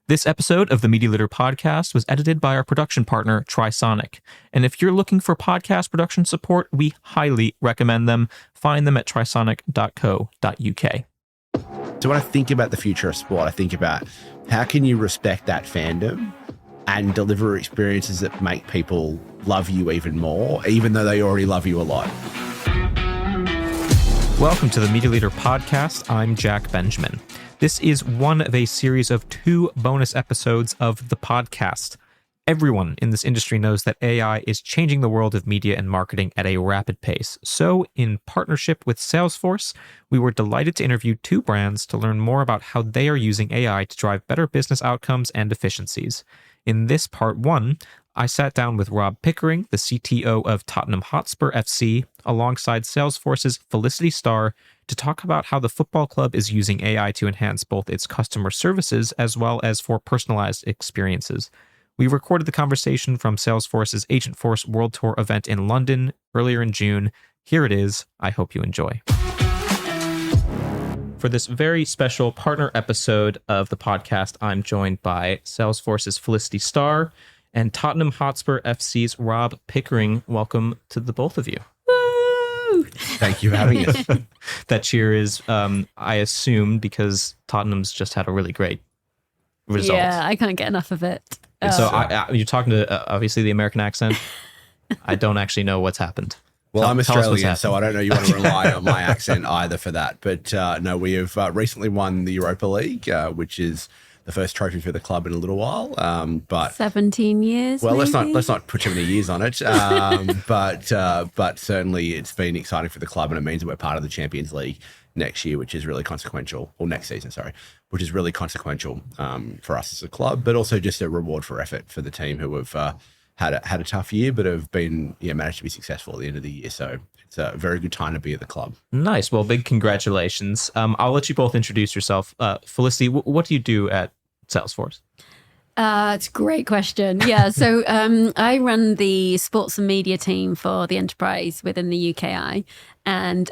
This episode of the Media Leader podcast was edited by our production partner, Trisonic. And if you're looking for podcast production support, we highly recommend them. Find them at trisonic.co.uk. So when I think about the future of sport, I think about how can you respect that fandom and deliver experiences that make people love you even more, even though they already love you a lot. Welcome to the Media Leader podcast. I'm Jack Benjamin. This is one of a series of 2 bonus episodes of the podcast. Everyone in this industry knows that AI is changing the world of media and marketing at a rapid pace. So, in partnership with Salesforce, we were delighted to interview 2 brands to learn more about how they are using AI to drive better business outcomes and efficiencies. In this part 1, I sat down with Rob Pickering, the CTO of Tottenham Hotspur FC, alongside Salesforce's Felicity Starr, to talk about how the football club is using AI to enhance both its customer services as well as for personalized experiences. We recorded the conversation from Salesforce's Agentforce World Tour event in London earlier in June. Here it is. I hope you enjoy. For this very special partner episode of the podcast, I'm joined by Salesforce's Felicity Starr and Tottenham Hotspur FC's Rob Pickering. Welcome to the both of you. Thank you for having us. That cheer is, I assume, because Tottenham's just had a really great result. Yeah, I can't get enough of it. So you're talking to, obviously, the American accent. I don't actually know what's happened. Well, I'm Australian, so I don't know you want to rely on my accent either for that. But no, we have recently won the Europa League, which is the first trophy for the club in a little while. But 17 years. Well, maybe? let's not put too many years on it. But certainly it's been exciting for the club, and it means that we're part of the Champions League next year, which is really consequential, or next season, sorry, which is really consequential for us as a club, but also just a reward for effort for the team who have had a tough year, but have been managed to be successful at the end of the year. So it's a very good time to be at the club. Nice. Well, big congratulations. I'll let you both introduce yourself. Felicity, what do you do at Salesforce? It's a great question. Yeah, so I run the sports and media team for the enterprise within the UKI. And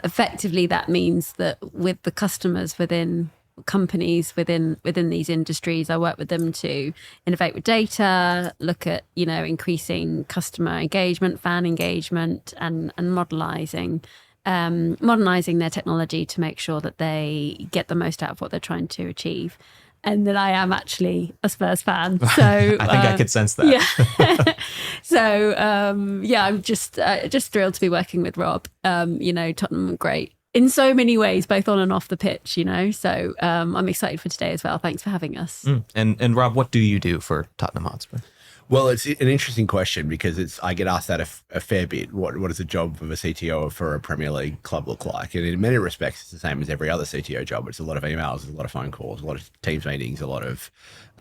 effectively that means that with the customers within companies within these industries, I work with them to innovate with data, look at, increasing customer engagement, fan engagement, and modernizing their technology to make sure that they get the most out of what they're trying to achieve. And that I am actually a Spurs fan. So I think I could sense that. Yeah. So I'm just thrilled to be working with Rob. Tottenham are great in so many ways, both on and off the pitch, So I'm excited for today as well. Thanks for having us. And Rob, what do you do for Tottenham Hotspur? Well, it's an interesting question because I get asked that a fair bit. What does the job of a CTO for a Premier League club look like? And in many respects, it's the same as every other CTO job. It's a lot of emails, a lot of phone calls, a lot of Teams meetings, a lot of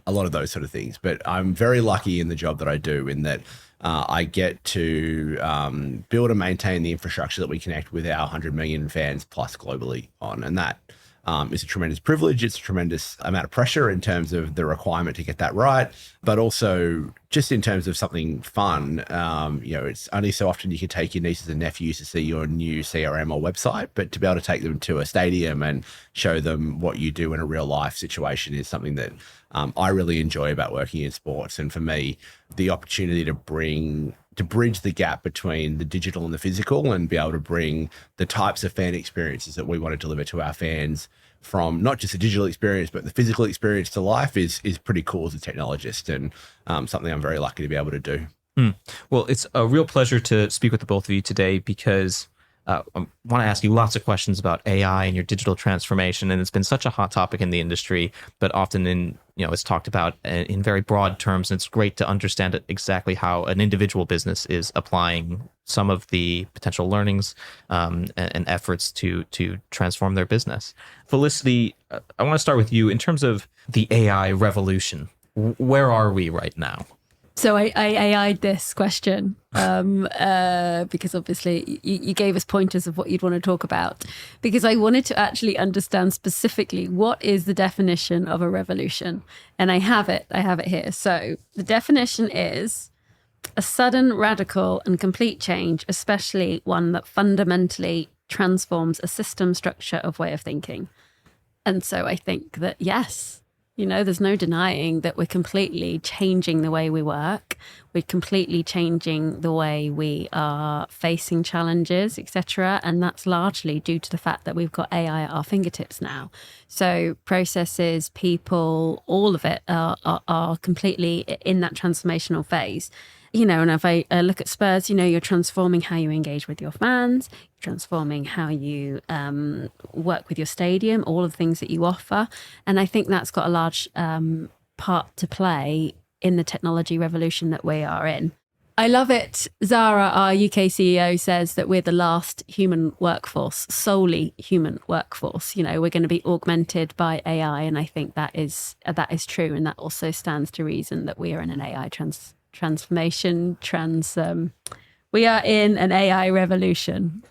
those sort of things. But I'm very lucky in the job that I do in that I get to build and maintain the infrastructure that we connect with our 100 million fans plus globally on, and that is a tremendous privilege. It's a tremendous amount of pressure in terms of the requirement to get that right, but also just in terms of something fun. It's only so often you can take your nieces and nephews to see your new CRM or website, but to be able to take them to a stadium and show them what you do in a real life situation is something that I really enjoy about working in sports. And for me, the opportunity to bridge the gap between the digital and the physical and be able to bring the types of fan experiences that we want to deliver to our fans from not just the digital experience, but the physical experience to life is pretty cool as a technologist, and something I'm very lucky to be able to do. Well, it's a real pleasure to speak with the both of you today because I want to ask you lots of questions about AI and your digital transformation, and it's been such a hot topic in the industry, but often it's talked about in very broad terms, and it's great to understand exactly how an individual business is applying some of the potential learnings and efforts to transform their business. Felicity, I want to start with you in terms of the AI revolution. Where are we right now? So I AI'd this question because obviously you gave us pointers of what you'd want to talk about, because I wanted to actually understand specifically what is the definition of a revolution. And I have it here. So the definition is a sudden, radical and complete change, especially one that fundamentally transforms a system, structure of way of thinking. And so I think that, yes, There's no denying that we're completely changing the way we work. We're completely changing the way we are facing challenges, etc. And that's largely due to the fact that we've got AI at our fingertips now. So processes, people, all of it are completely in that transformational phase. And if I look at Spurs, you're transforming how you engage with your fans, you're transforming how you work with your stadium, all of the things that you offer. And I think that's got a large part to play in the technology revolution that we are in. I love it. Zara, our UK CEO, says that we're the last human workforce, solely human workforce. We're going to be augmented by AI. And I think that is true. And that also stands to reason that we are in an AI transformation. We are in an AI revolution.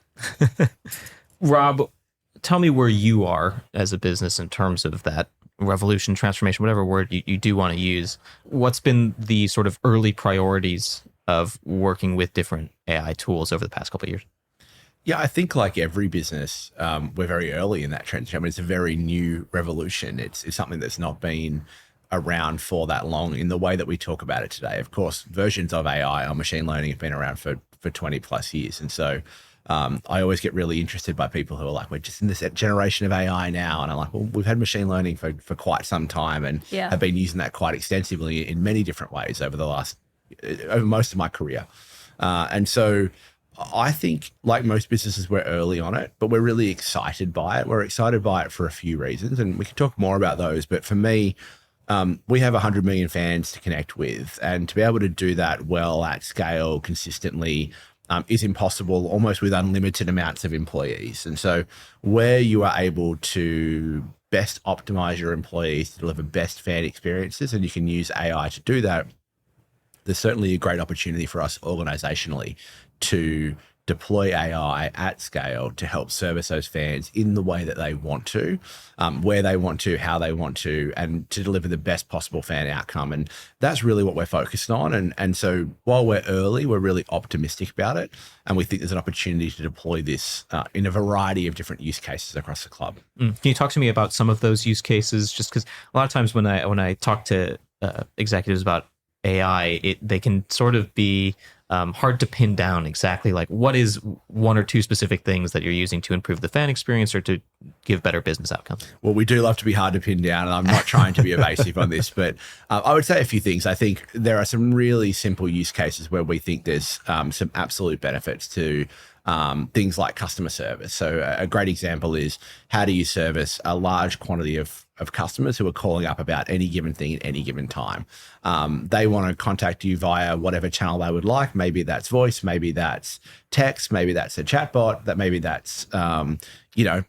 Rob, tell me where you are as a business in terms of that revolution, transformation, whatever word you do want to use. What's been the sort of early priorities of working with different AI tools over the past couple of years? Yeah, I think like every business, we're very early in that transition. I mean, it's a very new revolution. It's something that's not been around for that long in the way that we talk about it today. Of course, versions of AI or machine learning have been around for 20 plus years. And so I always get really interested by people who are like, we're just in this generation of AI now. And I'm like, well, we've had machine learning for quite some time and have been using that quite extensively in many different ways over most of my career. And so I think like most businesses, we're early on it, but we're really excited by it. We're excited by it for a few reasons, and we can talk more about those. But for me, we have 100 million fans to connect with, and to be able to do that well at scale consistently is impossible almost with unlimited amounts of employees. And so where you are able to best optimize your employees to deliver best fan experiences, and you can use AI to do that, there's certainly a great opportunity for us organizationally to deploy AI at scale to help service those fans in the way that they want to, where they want to, how they want to, and to deliver the best possible fan outcome. And that's really what we're focused on. And so while we're early, we're really optimistic about it. And we think there's an opportunity to deploy this in a variety of different use cases across the club. Can you talk to me about some of those use cases? Just because a lot of times when I talk to executives about AI, they can sort of be hard to pin down exactly like what is one or two specific things that you're using to improve the fan experience or to give better business outcomes. Well, we do love to be hard to pin down, and I'm not trying to be evasive on this, but I would say a few things. I think there are some really simple use cases where we think there's some absolute benefits to things like customer service. So a great example is, how do you service a large quantity of customers who are calling up about any given thing at any given time? They want to contact you via whatever channel they would like. Maybe that's voice, maybe that's text, maybe that's a chatbot, maybe that's a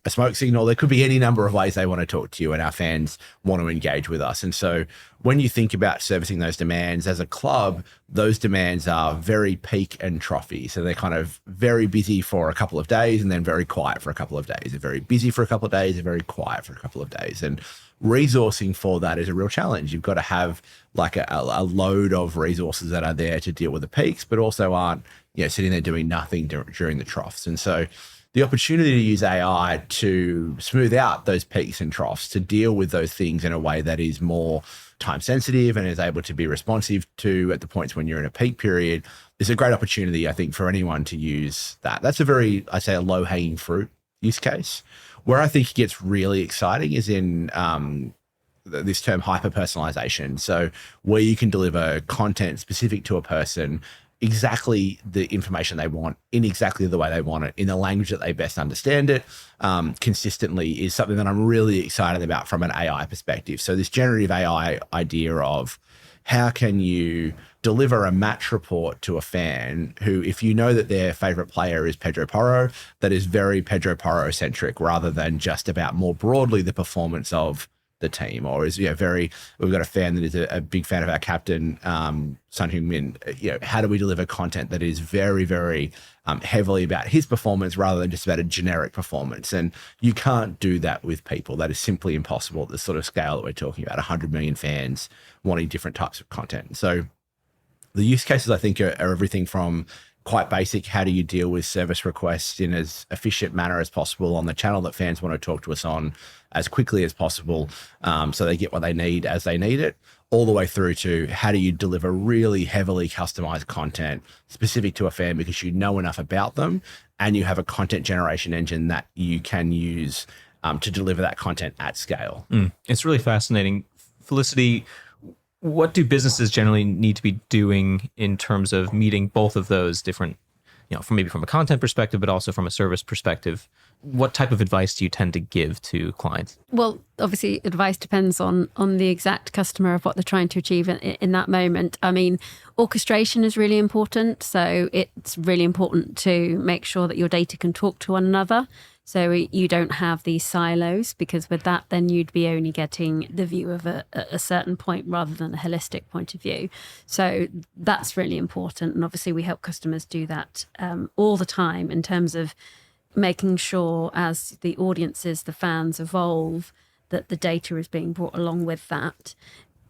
smoke signal. There could be any number of ways they want to talk to you, and our fans want to engage with us. And so when you think about servicing those demands as a club, those demands are very peak and trophy. So they're kind of very busy for a couple of days and then very quiet for a couple of days. They're very busy for a couple of days, they're very quiet for a couple of days. And resourcing for that is a real challenge. You've got to have like a load of resources that are there to deal with the peaks, but also aren't sitting there doing nothing during the troughs. And so the opportunity to use AI to smooth out those peaks and troughs, to deal with those things in a way that is more time sensitive and is able to be responsive to at the points when you're in a peak period, is a great opportunity, I think, for anyone to use that. That's a very, I'd say, a low hanging fruit use case. Where I think it gets really exciting is in this term hyper personalization. So where you can deliver content specific to a person, exactly the information they want in exactly the way they want it, in the language that they best understand it, consistently, is something that I'm really excited about from an AI perspective. So this generative AI idea of how can you deliver a match report to a fan who, if you know that their favorite player is Pedro Porro, that is very Pedro Porro centric rather than just about more broadly the performance of the team, or is we've got a fan that is a big fan of our captain, Son Heung-min. How do we deliver content that is very, very heavily about his performance rather than just about a generic performance? And you can't do that with people. That is simply impossible at the sort of scale that we're talking about, 100 million fans wanting different types of content. So the use cases, I think, are everything from quite basic. How do you deal with service requests in as efficient manner as possible on the channel that fans want to talk to us on as quickly as possible, so they get what they need as they need it, all the way through to how do you deliver really heavily customized content specific to a fan because you know enough about them and you have a content generation engine that you can use to deliver that content at scale. It's really fascinating. Felicity, what do businesses generally need to be doing in terms of meeting both of those different, from maybe from a content perspective, but also from a service perspective? What type of advice do you tend to give to clients? Well, obviously, advice depends on the exact customer of what they're trying to achieve in that moment. I mean, orchestration is really important. So it's really important to make sure that your data can talk to one another. So you don't have these silos, because with that, then you'd be only getting the view of a certain point rather than a holistic point of view. So that's really important. And obviously, we help customers do that all the time in terms of making sure as the audiences, the fans evolve, that the data is being brought along with that.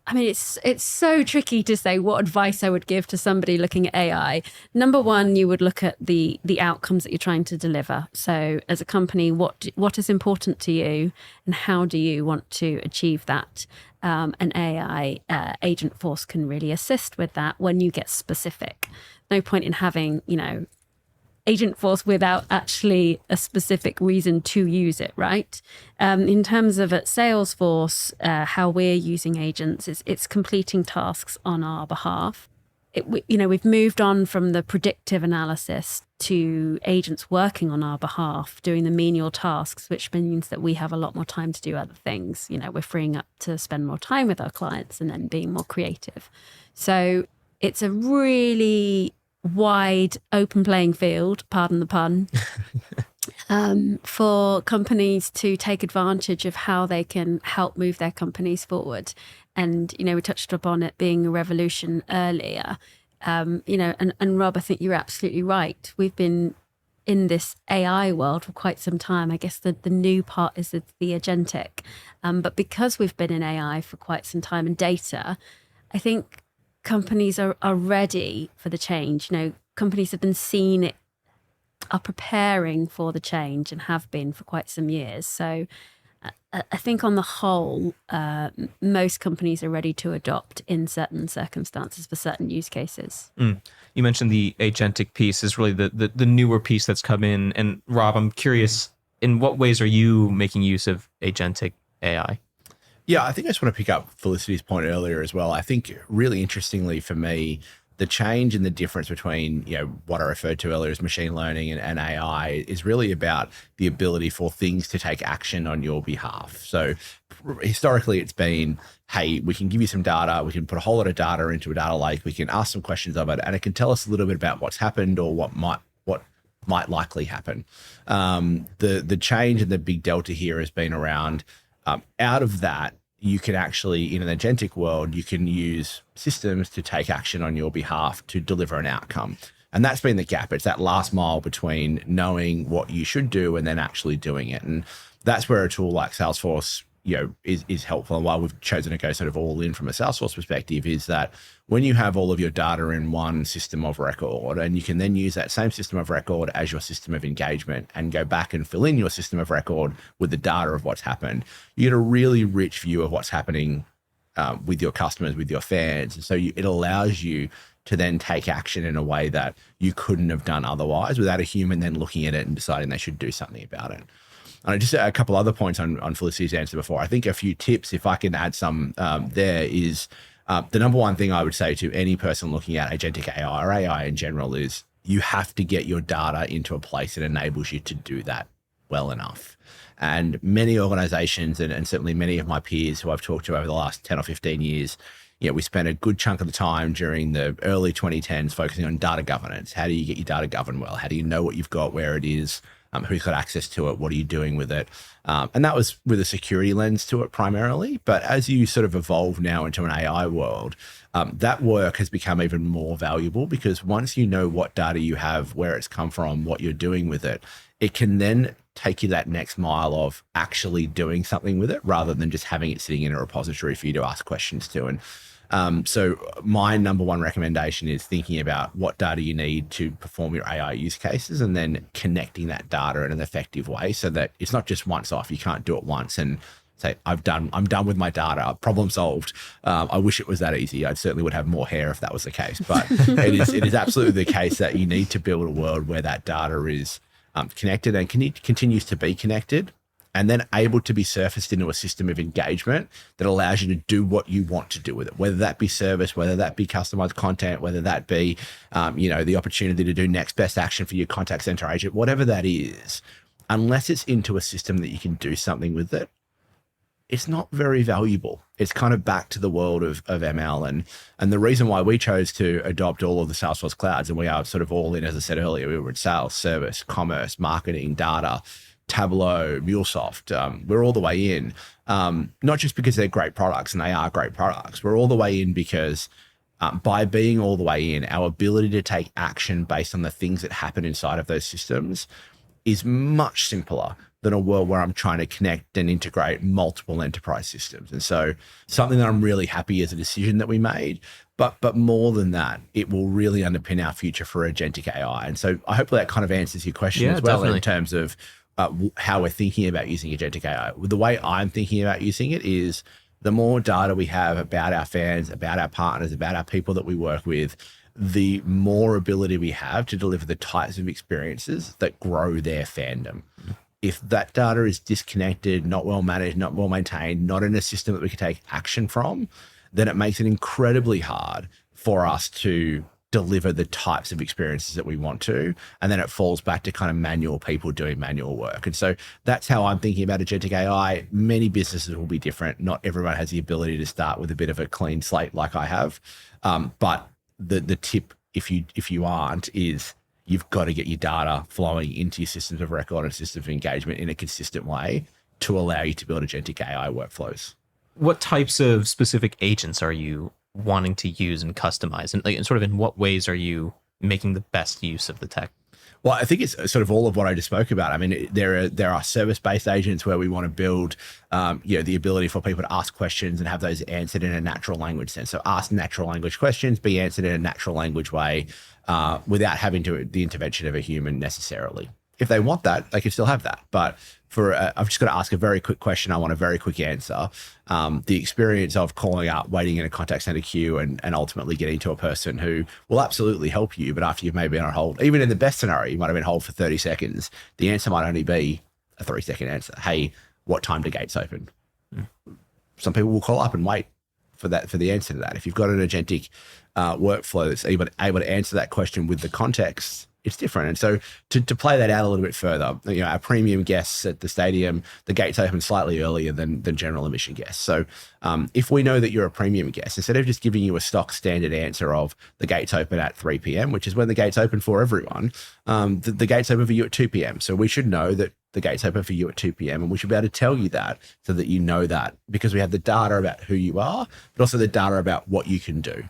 I mean, it's so tricky to say what advice I would give to somebody looking at AI. Number one, you would look at the outcomes that you're trying to deliver. So as a company, what is important to you and how do you want to achieve that? An AI agent force can really assist with that when you get specific. No point in having, agent force without actually a specific reason to use it, right? In terms of at Salesforce, how we're using agents is it's completing tasks on our behalf. We've moved on from the predictive analysis to agents working on our behalf, doing the menial tasks, which means that we have a lot more time to do other things. We're freeing up to spend more time with our clients and then being more creative. So it's a really wide open playing field, pardon the pun, for companies to take advantage of how they can help move their companies forward. And, we touched upon it being a revolution earlier, and Rob, I think you're absolutely right. We've been in this AI world for quite some time. I guess the new part is the agentic. But because we've been in AI for quite some time and data, I think companies are ready for the change. Companies have been seeing it, are preparing for the change and have been for quite some years. So I think on the whole, most companies are ready to adopt in certain circumstances for certain use cases. You mentioned the agentic piece is really the newer piece that's come in. And Rob, I'm curious, in what ways are you making use of agentic AI? Yeah, I think I just want to pick up Felicity's point earlier as well. I think really interestingly for me, the change and the difference between, what I referred to earlier as machine learning and AI is really about the ability for things to take action on your behalf. So historically it's been, hey, we can give you some data, we can put a whole lot of data into a data lake, we can ask some questions of it, and it can tell us a little bit about what's happened or what might likely happen. The change and the big delta here has been around out of that, you can actually, in an agentic world, you can use systems to take action on your behalf to deliver an outcome. And that's been the gap. It's that last mile between knowing what you should do and then actually doing it. And that's where a tool like Salesforce, is helpful. And why we've chosen to go sort of all in from a Salesforce perspective is that when you have all of your data in one system of record, and you can then use that same system of record as your system of engagement and go back and fill in your system of record with the data of what's happened, you get a really rich view of what's happening with your customers, with your fans. And so it allows you to then take action in a way that you couldn't have done otherwise without a human then looking at it and deciding they should do something about it. And just a couple other points on Felicity's answer before. I think a few tips, if I can add some there, is the number one thing I would say to any person looking at agentic AI or AI in general is you have to get your data into a place that enables you to do that well enough. And many organizations, and certainly many of my peers who I've talked to over the last 10 or 15 years, we spent a good chunk of the time during the early 2010s focusing on data governance. How do you get your data governed well? How do you know what you've got, where it is? Who's got access to it? What are you doing with it? And that was with a security lens to it primarily. But as you sort of evolve now into an AI world, that work has become even more valuable because once you know what data you have, where it's come from, what you're doing with it, it can then take you that next mile of actually doing something with it rather than just having it sitting in a repository for you to ask questions to. And so my number one recommendation is thinking about what data you need to perform your AI use cases and then connecting that data in an effective way so that it's not just once off. You can't do it once and say, I'm done with my data, problem solved. I wish it was that easy. I certainly would have more hair if that was the case, but it is absolutely the case that you need to build a world where that data is connected and continues to be connected, and then able to be surfaced into a system of engagement that allows you to do what you want to do with it, whether that be service, whether that be customized content, whether that be, the opportunity to do next best action for your contact center agent, whatever that is, unless it's into a system that you can do something with it, it's not very valuable. It's kind of back to the world of ML. And the reason why we chose to adopt all of the Salesforce clouds, and we are sort of all in, as I said earlier, we were in sales, service, commerce, marketing, data, Tableau, MuleSoft. We're all the way in, not just because they're great products, and they are great products. We're all the way in because by being all the way in, our ability to take action based on the things that happen inside of those systems is much simpler than a world where I'm trying to connect and integrate multiple enterprise systems. And so something that I'm really happy is a decision that we made, but more than that, it will really underpin our future for agentic AI. And so I hope that kind of answers your question as well, definitely, in terms of how we're thinking about using agentic AI. The way I'm thinking about using it is the more data we have about our fans, about our partners, about our people that we work with, the more ability we have to deliver the types of experiences that grow their fandom. If that data is disconnected, not well managed, not well maintained, not in a system that we can take action from, then it makes it incredibly hard for us to deliver the types of experiences that we want to. And then it falls back to kind of manual people doing manual work. And so that's how I'm thinking about agentic AI. Many businesses will be different. Not everyone has the ability to start with a bit of a clean slate like I have. But the tip, if you aren't, is you've got to get your data flowing into your systems of record and systems of engagement in a consistent way to allow you to build agentic AI workflows. What types of specific agents are you wanting to use and customize? And sort of in what ways are you making the best use of the tech? Well, I think it's sort of all of what I just spoke about. I mean, there are service-based agents where we want to build, the ability for people to ask questions and have those answered in a natural language sense. So ask natural language questions, be answered in a natural language way, without having the intervention of a human necessarily. If they want that, they can still have that. But I've just got to ask a very quick question. I want a very quick answer. The experience of calling up, waiting in a contact center queue, and ultimately getting to a person who will absolutely help you. But after you've maybe been on hold, even in the best scenario, you might have been on hold for 30 seconds. The answer might only be a 3-second answer. Hey, what time do gates open? Some people will call up and wait for the answer to that. If you've got an agentic workflow that's able to answer that question with the context, it's different. And so to play that out a little bit further, our premium guests at the stadium, the gates open slightly earlier than general admission guests. So if we know that you're a premium guest, instead of just giving you a stock standard answer of the gates open at 3 p.m., which is when the gates open for everyone, the gates open for you at 2 p.m. So we should know that the gates open for you at 2 p.m. and we should be able to tell you that so that you know that, because we have the data about who you are, but also the data about what you can do.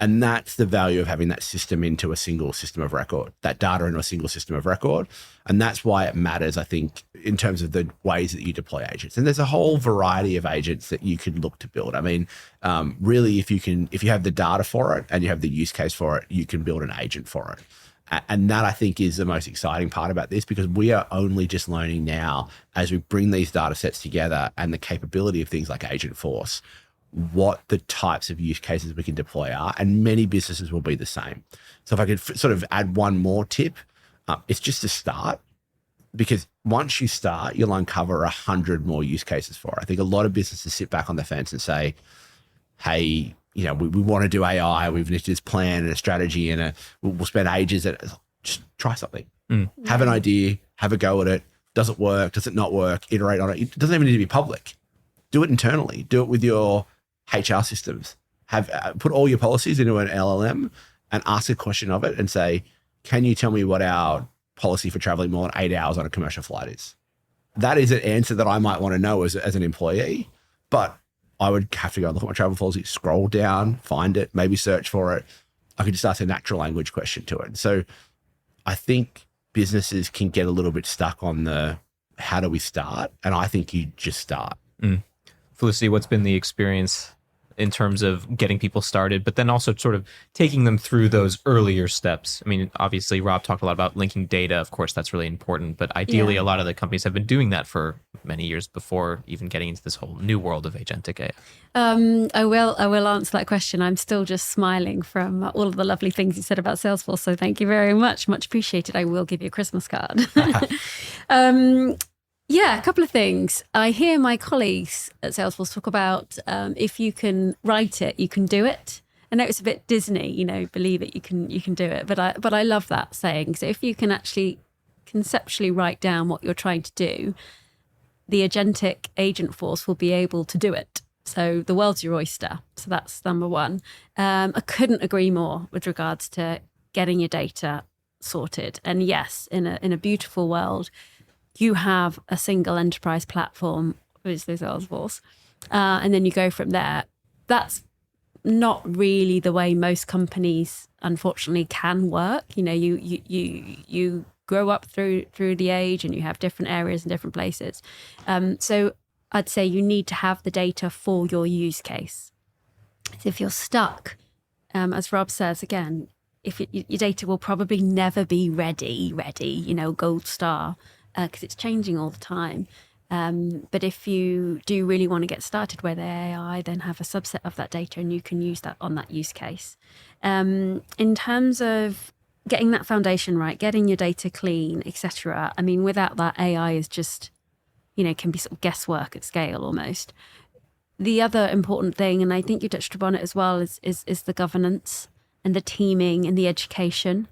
And that's the value of having that system into a single system of record, that data into a single system of record. And that's why it matters, I think, in terms of the ways that you deploy agents. And there's a whole variety of agents that you can look to build. I mean, really, if you have the data for it and you have the use case for it, you can build an agent for it. And that, I think, is the most exciting part about this, because we are only just learning now, as we bring these data sets together and the capability of things like Agentforce, what the types of use cases we can deploy are, and many businesses will be the same. So if I could sort of add one more tip, it's just to start, because once you start, you'll uncover 100 more use cases for it. I think a lot of businesses sit back on the fence and say, hey, we want to do AI, we've knitted this plan and a strategy, and we'll spend ages at it. Just try something. Have an idea, have a go at it. Does it work? Does it not work? Iterate on it. It doesn't even need to be public. Do it internally. Do it with your HR systems. Put all your policies into an LLM and ask a question of it and say, can you tell me what our policy for traveling more than 8 hours on a commercial flight is? That is an answer that I might want to know as an employee, but I would have to go and look at my travel policy, scroll down, find it, maybe search for it. I could just ask a natural language question to it. So I think businesses can get a little bit stuck on the how do we start? And I think you just start. Felicity, what's been the experience in terms of getting people started, but then also sort of taking them through those earlier steps? I mean, obviously, Rob talked a lot about linking data. Of course, that's really important. But ideally, a lot of the companies have been doing that for many years before even getting into this whole new world of agentic AI. I will answer that question. I'm still just smiling from all of the lovely things you said about Salesforce. So thank you very much. Much appreciated. I will give you a Christmas card. Yeah, a couple of things. I hear my colleagues at Salesforce talk about if you can write it, you can do it. I know it's a bit Disney, believe it, you can do it. But I love that saying. So if you can actually conceptually write down what you're trying to do, the agentic agent force will be able to do it. So the world's your oyster. So that's number one. I couldn't agree more with regards to getting your data sorted. And yes, in a beautiful world, you have a single enterprise platform, obviously Salesforce, and then you go from there. That's not really the way most companies, unfortunately, can work. You grow up through the age, and you have different areas and different places. So I'd say you need to have the data for your use case. So if you're stuck, as Rob says again, if your data will probably never be ready, gold star. Because it's changing all the time. But if you do really want to get started with AI, then have a subset of that data and you can use that on that use case. In terms of getting that foundation right, getting your data clean, etc. I mean, without that, AI is just, can be sort of guesswork at scale almost. The other important thing, and I think you touched upon it as well, is the governance and the teaming and the education,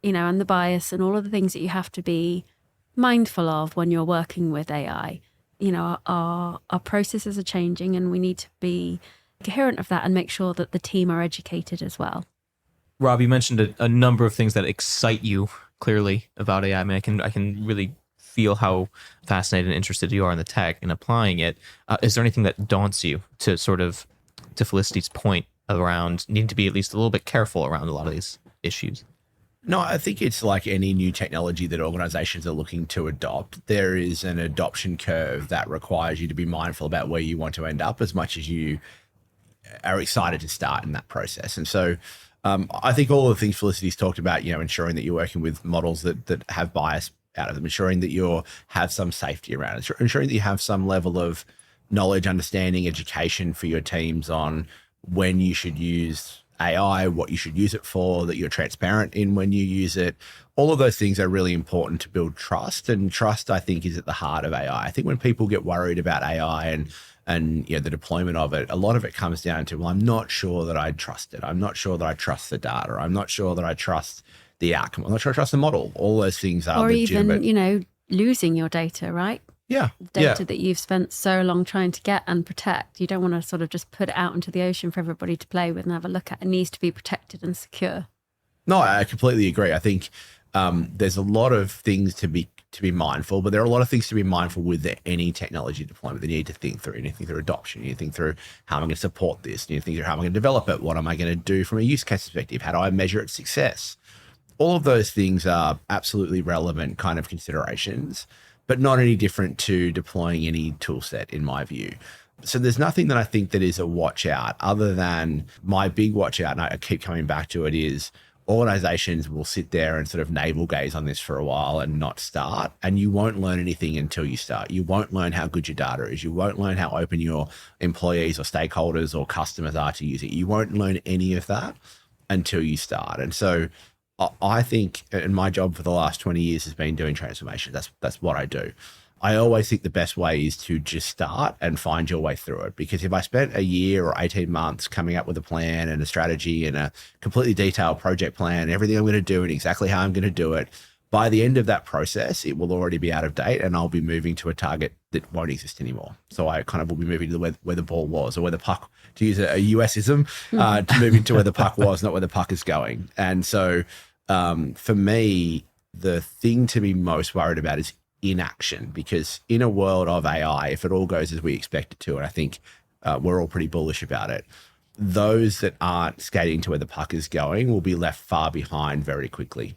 and the bias and all of the things that you have to be mindful of when you're working with AI. Our processes are changing, and we need to be coherent of that and make sure that the team are educated as well. Rob, you mentioned a number of things that excite you clearly about AI. I mean, I can really feel how fascinated and interested you are in the tech and applying it. Is there anything that daunts you to Felicity's point around needing to be at least a little bit careful around a lot of these issues? No, I think it's like any new technology that organizations are looking to adopt. There is an adoption curve that requires you to be mindful about where you want to end up as much as you are excited to start in that process. And so I think all the things Felicity's talked about, ensuring that you're working with models that have bias out of them, ensuring that you have some safety around it, ensuring that you have some level of knowledge, understanding, education for your teams on when you should use AI, what you should use it for, that you're transparent in when you use it. All of those things are really important to build trust. And trust, I think, is at the heart of AI. I think when people get worried about AI and the deployment of it, a lot of it comes down to, well, I'm not sure that I trust it. I'm not sure that I trust the data. I'm not sure that I trust the outcome. I'm not sure I trust the model. All those things are legitimate. Or even, losing your data, right? Yeah. Data that you've spent so long trying to get and protect. You don't want to sort of just put it out into the ocean for everybody to play with and have a look at. It needs to be protected and secure. No, I completely agree. I think there's a lot of things to be mindful, but there are a lot of things to be mindful with any technology deployment that you need to think through. You need to think through adoption. You need to think through how am I going to support this? You need to think through how am I going to develop it? What am I going to do from a use case perspective? How do I measure its success? All of those things are absolutely relevant kind of considerations, but not any different to deploying any tool set, in my view. So there's nothing that I think that is a watch out other than my big watch out, and I keep coming back to it, is organizations will sit there and sort of navel gaze on this for a while and not start. And you won't learn anything until you start. You won't learn how good your data is. You won't learn how open your employees or stakeholders or customers are to use it. You won't learn any of that until you start. And so I think, and my job for the last 20 years has been doing transformation. That's what I do. I always think the best way is to just start and find your way through it. Because if I spent a year or 18 months coming up with a plan and a strategy and a completely detailed project plan, everything I'm going to do and exactly how I'm going to do it, by the end of that process, it will already be out of date and I'll be moving to a target that won't exist anymore. So I kind of will be moving to where the ball was, or where the puck, to use a US-ism, to moving to where the puck was, not where the puck is going. And so for me, the thing to be most worried about is inaction, because in a world of AI, if it all goes as we expect it to, and I think we're all pretty bullish about it, those that aren't skating to where the puck is going will be left far behind very quickly.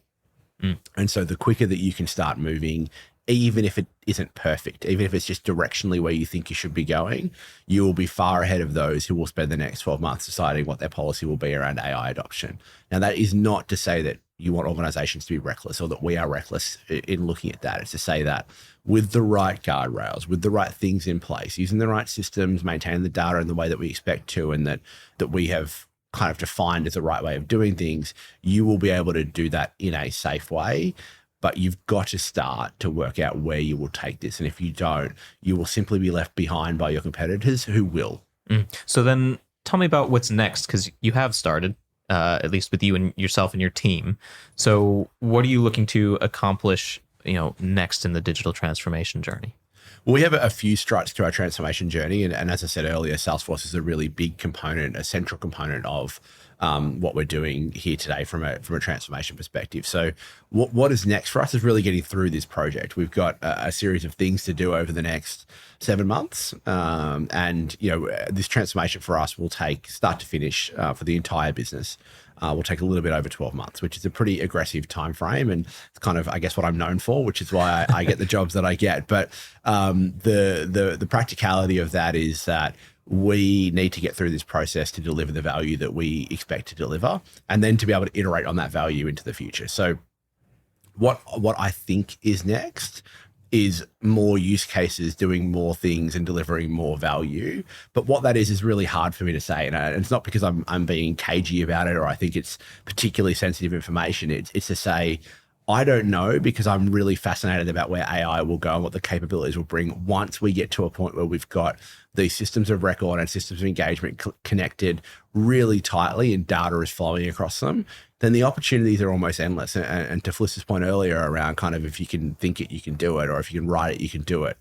And so the quicker that you can start moving even if it isn't perfect, even if it's just directionally where you think you should be going, you will be far ahead of those who will spend the next 12 months deciding what their policy will be around AI adoption. Now, that is not to say that you want organizations to be reckless or that we are reckless in looking at that. It's to say that with the right guardrails, with the right things in place, using the right systems, maintaining the data in the way that we expect to, and that we have kind of defined as the right way of doing things, you will be able to do that in a safe way. But you've got to start to work out where you will take this. And if you don't, you will simply be left behind by your competitors who will. So then tell me about what's next, because you have started, at least with you and yourself and your team. So what are you looking to accomplish, next in the digital transformation journey? Well, we have a few strides to our transformation journey. And as I said earlier, Salesforce is a really big component, a central component of what we're doing here today from a transformation perspective. So what is next for us is really getting through this project. We've got a series of things to do over the next 7 months. This transformation for us will take start to finish for the entire business. Will take a little bit over 12 months, which is a pretty aggressive time frame. And it's kind of, I guess, what I'm known for, which is why I get the jobs that I get. But the practicality of that is that we need to get through this process to deliver the value that we expect to deliver, and then to be able to iterate on that value into the future. So what I think is next is more use cases, doing more things and delivering more value. But what that is really hard for me to say. And it's not because I'm being cagey about it or I think it's particularly sensitive information. It's to say, I don't know, because I'm really fascinated about where AI will go and what the capabilities will bring once we get to a point where we've got these systems of record and systems of engagement connected really tightly and data is flowing across them. Then the opportunities are almost endless. And to Felicity's point earlier around kind of if you can think it, you can do it, or if you can write it, you can do it.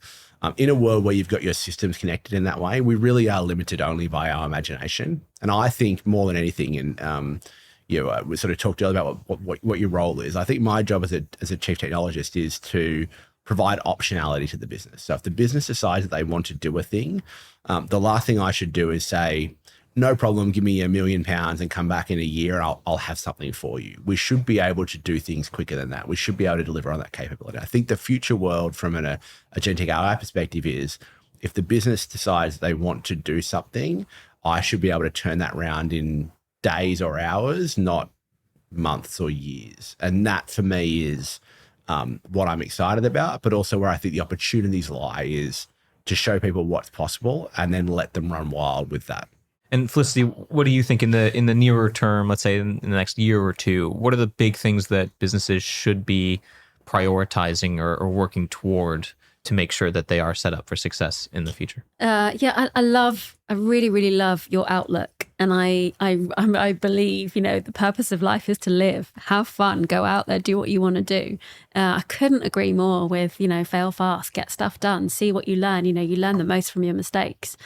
In a world where you've got your systems connected in that way, we really are limited only by our imagination. And I think more than anything, and we sort of talked earlier about what your role is. I think my job as a chief technologist is to provide optionality to the business. So if the business decides that they want to do a thing, the last thing I should do is say, no problem, give me £1 million and come back in a year and I'll have something for you. We should be able to do things quicker than that. We should be able to deliver on that capability. I think the future world from an agentic AI perspective is if the business decides they want to do something, I should be able to turn that around in days or hours, not months or years. And that for me is what I'm excited about, but also where I think the opportunities lie is to show people what's possible and then let them run wild with that. And Felicity, what do you think in the nearer term, let's say in the next year or two, what are the big things that businesses should be prioritizing or working toward to make sure that they are set up for success in the future? I really, really love your outlook. And I believe, the purpose of life is to live, have fun, go out there, do what you want to do. I couldn't agree more with, fail fast, get stuff done, see what you learn. You learn the most from your mistakes.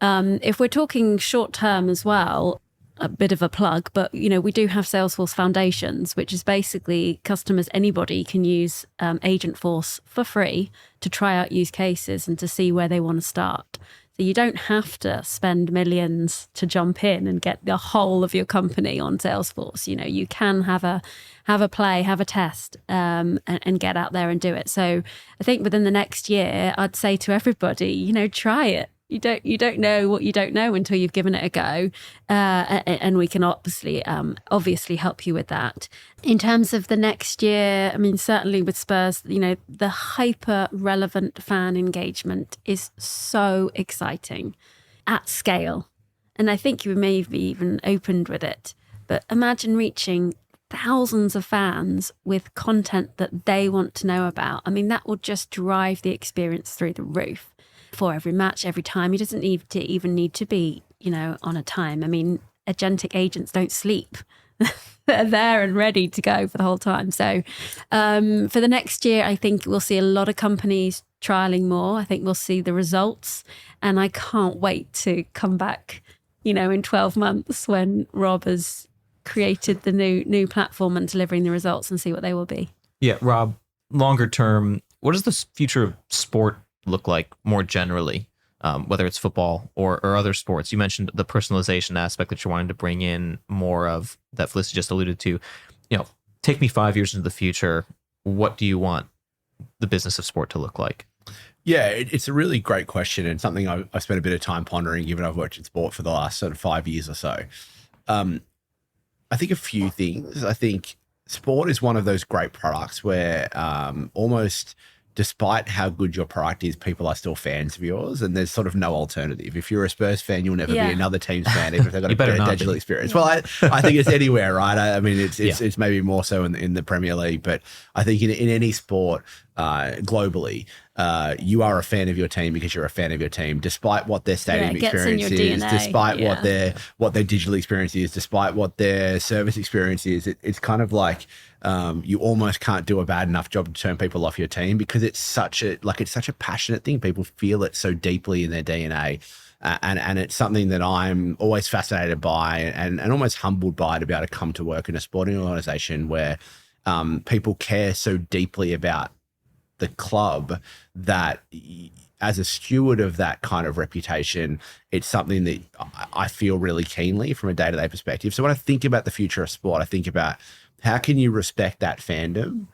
If we're talking short term as well, a bit of a plug, but we do have Salesforce Foundations, which is basically customers, anybody can use Agentforce for free to try out use cases and to see where they want to start. So you don't have to spend millions to jump in and get the whole of your company on Salesforce. You can have a play, have a test, and get out there and do it. So I think within the next year, I'd say to everybody, try it. You don't know what you don't know until you've given it a go, and we can obviously help you with that. In terms of the next year, I mean, certainly with Spurs, the hyper relevant fan engagement is so exciting at scale, and I think you may have even opened with it. But imagine reaching thousands of fans with content that they want to know about. I mean, that will just drive the experience through the roof. For every match, every time. He doesn't need to be, on a time. I mean, agentic agents don't sleep. They're there and ready to go for the whole time. So for the next year, I think we'll see a lot of companies trialing more. I think we'll see the results. And I can't wait to come back, in 12 months when Rob has created the new platform and delivering the results and see what they will be. Yeah, Rob, longer term, what does the future of sport look like more generally, whether it's football or other sports? You mentioned the personalization aspect that you're wanting to bring in more of, that Felicity just alluded to. Take me 5 years into the future. What do you want the business of sport to look like? Yeah, it's a really great question, and something I've spent a bit of time pondering, given I've worked in sport for the last sort of 5 years or so. I think a few things. I think sport is one of those great products where almost despite how good your product is, people are still fans of yours, and there's sort of no alternative. If you're a Spurs fan, you'll never be another team's fan, even if they've got a digital experience. Well, I think it's anywhere, right? I mean, it's maybe more so in the Premier League, but I think in any sport globally, you are a fan of your team because you're a fan of your team, despite what their stadium experience is, despite what their digital experience is, despite what their service experience is. It's kind of like you almost can't do a bad enough job to turn people off your team, because it's such a passionate thing. People feel it so deeply in their DNA. And it's something that I'm always fascinated by and almost humbled by, to be able to come to work in a sporting organization where people care so deeply about the club, that as a steward of that kind of reputation, it's something that I feel really keenly from a day-to-day perspective. So when I think about the future of sport, I think about how can you respect that fandom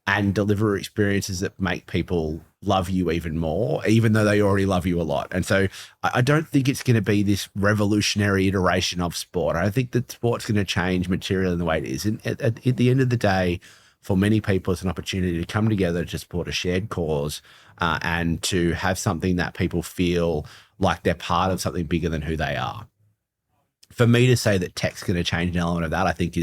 and deliver experiences that make people love you even more, even though they already love you a lot. And so I don't think it's going to be this revolutionary iteration of sport. I don't think that sport's going to change materially in the way it is. And at the end of the day, for many people, it's an opportunity to come together to support a shared cause and to have something that people feel like they're part of something bigger than who they are. For me to say that tech's going to change an element of that, I think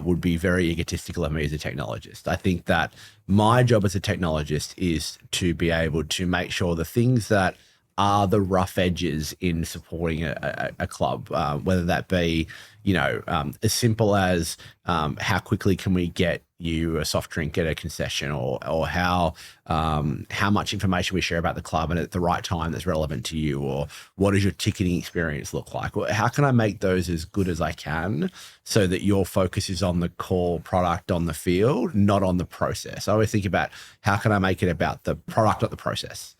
would be very egotistical of me as a technologist. I think that my job as a technologist is to be able to make sure the things that are the rough edges in supporting a club, whether that be, as simple as how quickly can we get you a soft drink at a concession, or how much information we share about the club and at the right time that's relevant to you, or what does your ticketing experience look like? How can I make those as good as I can so that your focus is on the core product on the field, not on the process? I always think about how can I make it about the product, not the process.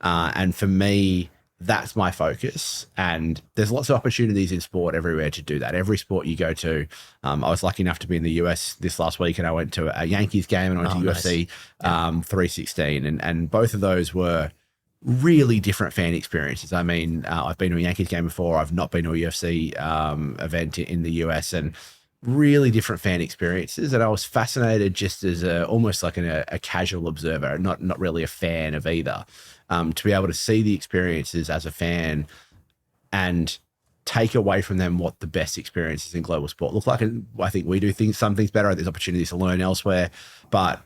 And for me, that's my focus. And there's lots of opportunities in sport everywhere to do that. Every sport you go to, I was lucky enough to be in the US this last week, and I went to a Yankees game and I went to UFC 316. And both of those were really different fan experiences. I mean, I've been to a Yankees game before. I've not been to a UFC event in the US, and really different fan experiences. And I was fascinated just as almost like a casual observer, not really a fan of either. To be able to see the experiences as a fan and take away from them what the best experiences in global sport look like. And I think we do some things better. There's opportunities to learn elsewhere, but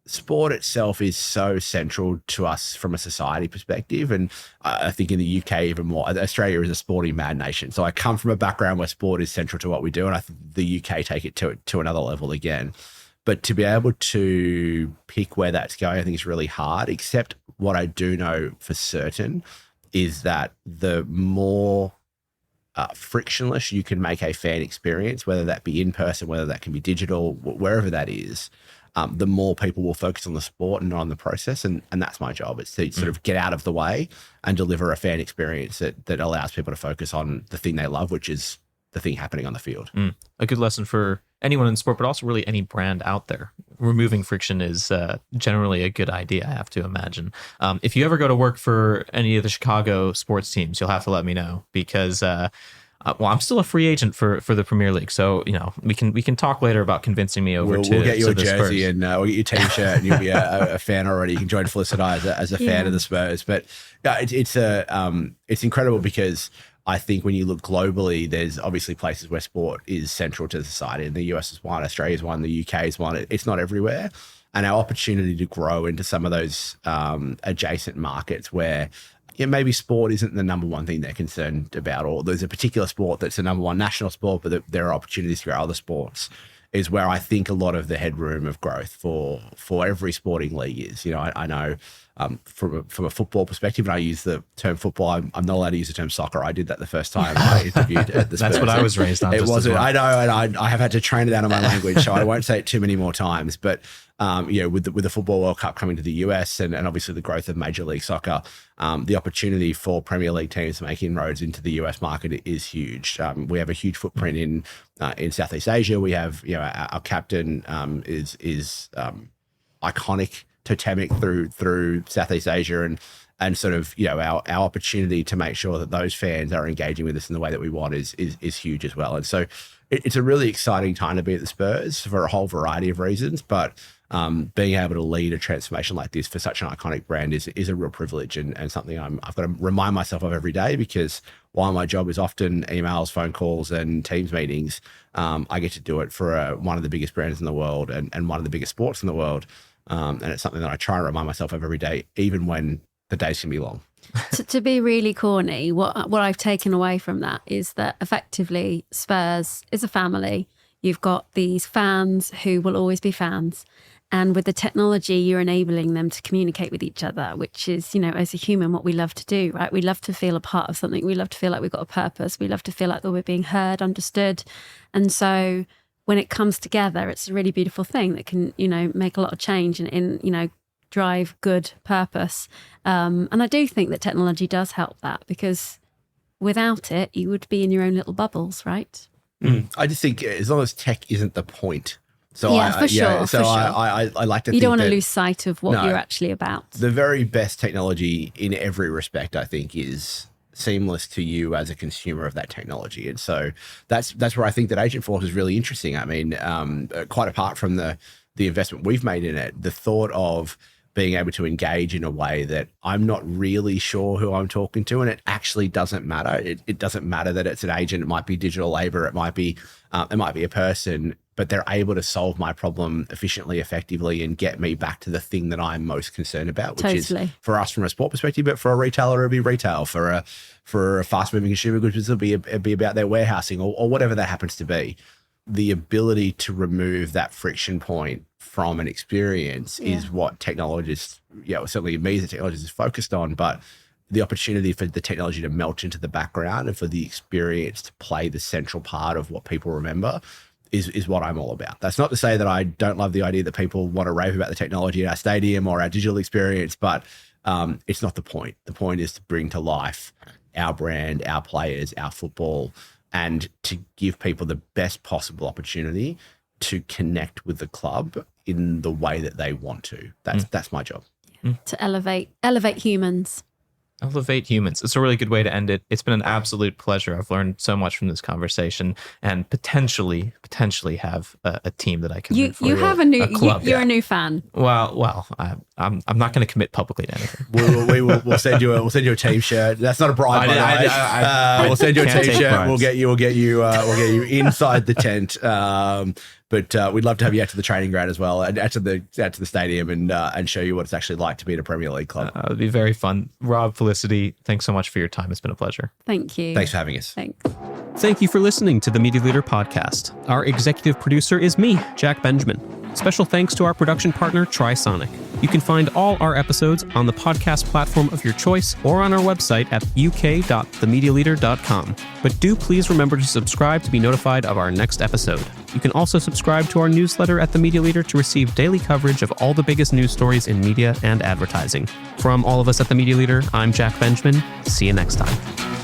sport itself is so central to us from a society perspective. And I think in the UK even more. Australia is a sporting mad nation. So I come from a background where sport is central to what we do. And I think the UK take it to another level again. But to be able to pick where that's going, I think is really hard, except what I do know for certain is that the more frictionless you can make a fan experience, whether that be in person, whether that can be digital, wherever that is, the more people will focus on the sport and not on the process. And that's my job. It's to sort of get out of the way and deliver a fan experience that allows people to focus on the thing they love, which is the thing happening on the field. A good lesson for anyone in sport, but also really any brand out there. Removing friction is generally a good idea, I have to imagine. If you ever go to work for any of the Chicago sports teams, you'll have to let me know, because I'm still a free agent for the Premier League. So, we can talk later about convincing me over We'll get you a jersey Spurs. And we'll get you a t-shirt and you'll be a fan already. You can join Felicity as a fan of the Spurs. But it's incredible, because I think when you look globally, there's obviously places where sport is central to society. And the US is one, Australia is one, the UK is one. It's not everywhere. And our opportunity to grow into some of those adjacent markets where maybe sport isn't the number one thing they're concerned about, or there's a particular sport that's the number one national sport, but there are opportunities to grow other sports, is where I think a lot of the headroom of growth for every sporting league is. I know from a football perspective, and I use the term football, I'm not allowed to use the term soccer. I did that the first time I interviewed at the Spurs. That's what I was raised on. It wasn't, I know, and I have had to train it out of my language, so I won't say it too many more times. But with the Football World Cup coming to the US and obviously the growth of Major League Soccer, the opportunity for Premier League teams to make inroads into the US market is huge. We have a huge footprint in Southeast Asia. We have, our captain is iconic totemic through Southeast Asia and sort of, you know, our opportunity to make sure that those fans are engaging with us in the way that we want is huge as well. And so it's a really exciting time to be at the Spurs for a whole variety of reasons, but being able to lead a transformation like this for such an iconic brand is a real privilege and something I've got to remind myself of every day, because while my job is often emails, phone calls, and Teams meetings, I get to do it for one of the biggest brands in the world and one of the biggest sports in the world. And it's something that I try and remind myself of every day, even when the days can be long. To be really corny, what I've taken away from that is that effectively Spurs is a family. You've got these fans who will always be fans. And with the technology, you're enabling them to communicate with each other, which is, you know, as a human, what we love to do, right? We love to feel a part of something. We love to feel like we've got a purpose. We love to feel like that we're being heard, understood. And so when it comes together, it's a really beautiful thing that can, you know, make a lot of change and you know, drive good purpose. And I do think that technology does help that, because without it, you would be in your own little bubbles, right? I just think as long as tech isn't the point. So yeah, for sure. I like to think you don't want to lose sight of what you're actually about. The very best technology in every respect, I think, is seamless to you as a consumer of that technology. And so that's where I think that Agentforce is really interesting. I mean, quite apart from the investment we've made in it, the thought of being able to engage in a way that I'm not really sure who I'm talking to, and it actually doesn't matter. It doesn't matter that it's an agent. It might be digital labor. It might be a person, but they're able to solve my problem efficiently, effectively, and get me back to the thing that I'm most concerned about, which is for us from a sport perspective, but for a retailer, it'll be retail. For a fast moving consumer goods, it'll be about their warehousing or whatever that happens to be. The ability to remove that friction point from an experience is what technologists, certainly me as a technologist, is focused on, but the opportunity for the technology to melt into the background and for the experience to play the central part of what people remember is what I'm all about. That's not to say that I don't love the idea that people want to rave about the technology in our stadium or our digital experience, but it's not the point. The point is to bring to life our brand, our players, our football, and to give people the best possible opportunity to connect with the club in the way that they want to. That's my job. To elevate humans. Elevate humans. It's a really good way to end it. It's been an absolute pleasure. I've learned so much from this conversation, and potentially have a team that I can root for. You have a new club. You're a new fan. Well, I'm not going to commit publicly to anything. We'll send you a team shirt. That's not a bribe, by the way. We'll send you a team shirt. We'll get you inside the tent. But we'd love to have you out to the training ground as well, and out to the stadium, and show you what it's actually like to be at a Premier League club. It'd be very fun. Rob, Felicity, thanks so much for your time. It's been a pleasure. Thank you. Thanks for having us. Thanks. Thank you for listening to the Media Leader Podcast. Our executive producer is me, Jack Benjamin. Special thanks to our production partner, Trisonic. You can find all our episodes on the podcast platform of your choice or on our website at uk.themedialeader.com. But do please remember to subscribe to be notified of our next episode. You can also subscribe to our newsletter at The Media Leader to receive daily coverage of all the biggest news stories in media and advertising. From all of us at The Media Leader, I'm Jack Benjamin. See you next time.